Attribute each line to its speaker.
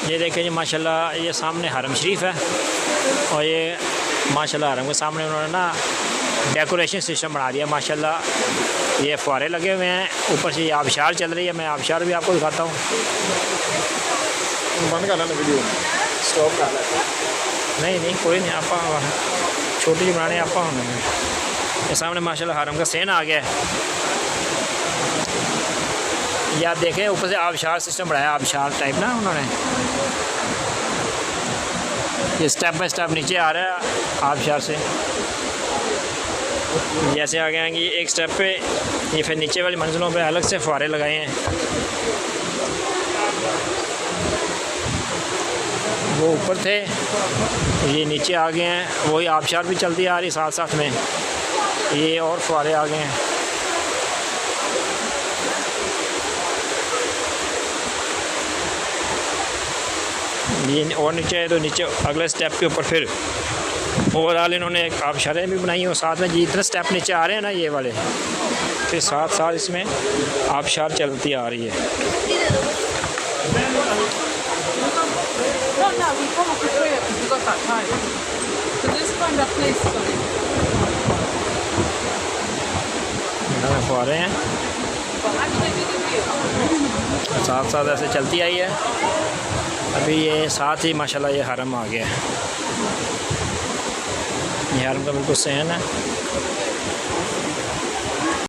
Speaker 1: ये देखें जी माशाल्लाह, ये सामने हरम शरीफ है और ये माशाल्लाह हरम के सामने उन्होंने ना डेकोरेशन सिस्टम बना दिया माशाल्लाह। ये फुवारे लगे हुए हैं, ऊपर से ये आबशार चल रही है। मैं आबशार भी आपको दिखाता हूँ।
Speaker 2: बंद कर लेना वीडियो, स्टॉप कर लेना।
Speaker 1: नहीं कोई नहीं, आप छोटी जी बनाने आप ये सामने माशाल्लाह हरम का सेन आ गया है। ये आप देखें ऊपर से आबशार सिस्टम बनाया, आबशार टाइप ना उन्होंने। ये स्टेप बाय स्टेप नीचे आ रहा है आबशार से। जैसे आगे आएंगे एक स्टेप पे, ये फिर नीचे वाली मंजिलों पे अलग से फुवारे लगाए हैं। वो ऊपर थे, ये नीचे आ गए हैं। वही आबशार भी चलती आ रही साथ साथ में, ये और फुवारे आ गए हैं। ये और नीचे है तो नीचे अगले स्टेप के ऊपर फिर ओवरऑल इन्होंने एक आबशारें भी बनाई हैं और साथ में जितने स्टेप नीचे आ रहे हैं ना ये वाले, फिर साथ साथ इसमें आबशार चलती आ रही है। फुवारे हैं साथ साथ ऐसे चलती आई है। अभी ये साथ ही माशाल्लाह ये हरम आ गया है। ये हरम का बिल्कुल सहन है।